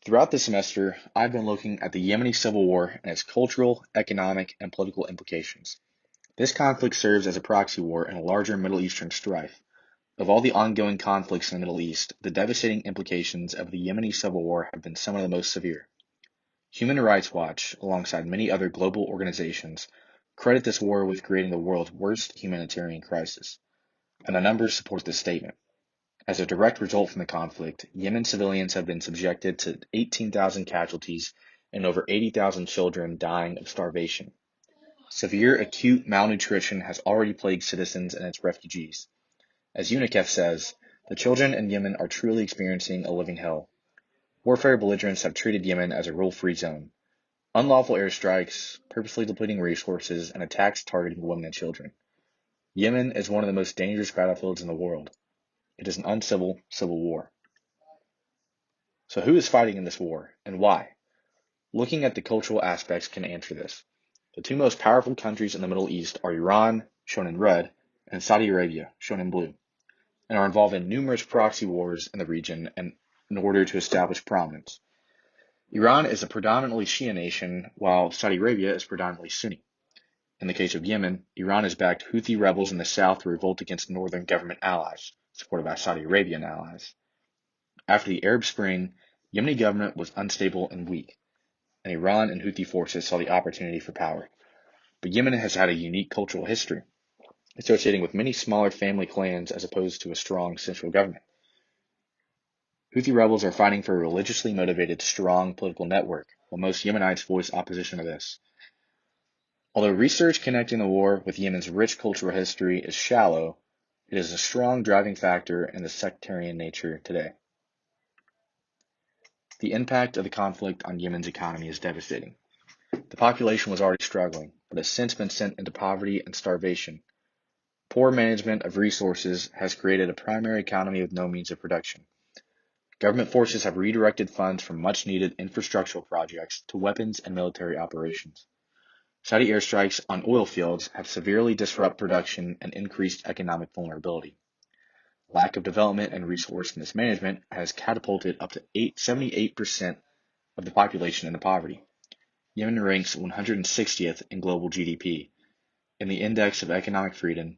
Throughout the semester, I've been looking at the Yemeni civil war and its cultural, economic, and political implications. This conflict serves as a proxy war in a larger Middle Eastern strife. Of all the ongoing conflicts in the Middle East, the devastating implications of the Yemeni civil war have been some of the most severe. Human Rights Watch, alongside many other global organizations, credit this war with creating the world's worst humanitarian crisis, and the numbers support this statement. As a direct result from the conflict, Yemen civilians have been subjected to 18,000 casualties and over 80,000 children dying of starvation. Severe acute malnutrition has already plagued citizens and its refugees. As UNICEF says, the children in Yemen are truly experiencing a living hell. Warfare belligerents have treated Yemen as a rule-free zone. Unlawful airstrikes, purposely depleting resources, and attacks targeting women and children. Yemen is one of the most dangerous battlefields in the world. It is an uncivil civil war. So who is fighting in this war, and why? Looking at the cultural aspects can answer this. The two most powerful countries in the Middle East are Iran, shown in red, and Saudi Arabia, shown in blue, and are involved in numerous proxy wars in the region and in order to establish prominence. Iran is a predominantly Shia nation, while Saudi Arabia is predominantly Sunni. In the case of Yemen, Iran has backed Houthi rebels in the south to revolt against northern government allies, supported by Saudi Arabian allies. After the Arab Spring, Yemeni government was unstable and weak, and Iran and Houthi forces saw the opportunity for power. But Yemen has had a unique cultural history, associating with many smaller family clans as opposed to a strong central government. Houthi rebels are fighting for a religiously motivated, strong political network, while most Yemenites voice opposition to this. Although research connecting the war with Yemen's rich cultural history is shallow, it is a strong driving factor in the sectarian nature today. The impact of the conflict on Yemen's economy is devastating. The population was already struggling, but has since been sent into poverty and starvation. Poor management of resources has created a primary economy with no means of production. Government forces have redirected funds from much-needed infrastructural projects to weapons and military operations. Saudi airstrikes on oil fields have severely disrupted production and increased economic vulnerability. Lack of development and resource mismanagement has catapulted up to 78% of the population into poverty. Yemen ranks 160th in global GDP. In the Index of Economic Freedom,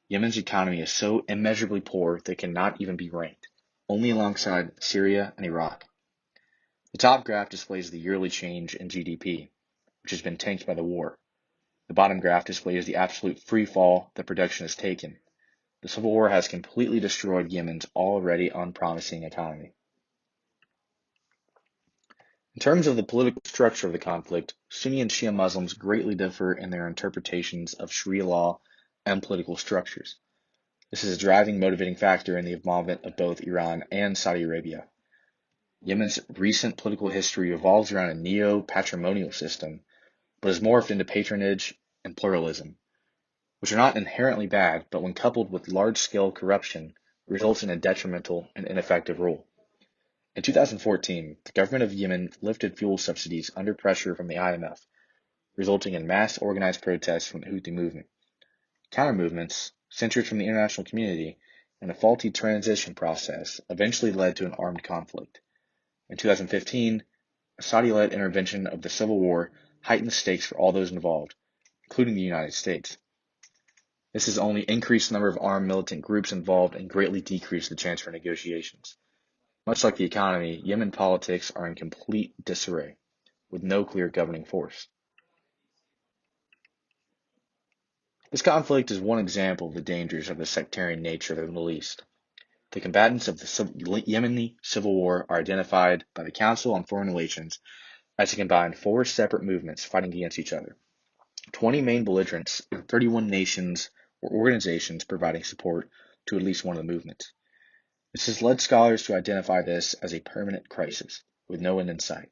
Yemen's economy is so immeasurably poor that it cannot even be ranked, only alongside Syria and Iraq. The top graph displays the yearly change in GDP, which has been tanked by the war. The bottom graph displays the absolute free fall that production has taken. The civil war has completely destroyed Yemen's already unpromising economy. In terms of the political structure of the conflict, Sunni and Shia Muslims greatly differ in their interpretations of Sharia law and political structures. This is a driving motivating factor in the involvement of both Iran and Saudi Arabia. Yemen's recent political history revolves around a neo-patrimonial system, but has morphed into patronage and pluralism, which are not inherently bad, but when coupled with large-scale corruption, results in a detrimental and ineffective rule. In 2014, the government of Yemen lifted fuel subsidies under pressure from the IMF, resulting in mass organized protests from the Houthi movement. Counter-movements, censored from the international community, and a faulty transition process eventually led to an armed conflict. In 2015, a Saudi-led intervention of the civil war heightened the stakes for all those involved, including the United States. This has only increased the number of armed militant groups involved and greatly decreased the chance for negotiations. Much like the economy, Yemen politics are in complete disarray, with no clear governing force. This conflict is one example of the dangers of the sectarian nature of the Middle East. The combatants of the Yemeni civil war are identified by the Council on Foreign Relations as a combined four separate movements fighting against each other. 20 main belligerents and 31 nations or organizations providing support to at least one of the movements. This has led scholars to identify this as a permanent crisis, with no end in sight.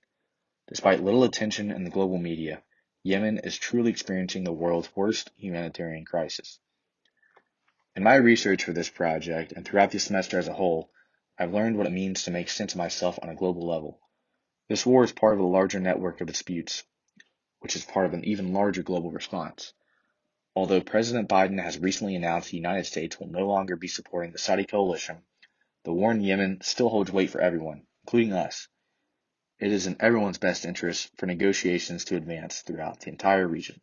Despite little attention in the global media, Yemen is truly experiencing the world's worst humanitarian crisis. In my research for this project, and throughout the semester as a whole, I've learned what it means to make sense of myself on a global level. This war is part of a larger network of disputes, which is part of an even larger global response. Although President Biden has recently announced the United States will no longer be supporting the Saudi coalition, the war in Yemen still holds weight for everyone, including us. It is in everyone's best interest for negotiations to advance throughout the entire region.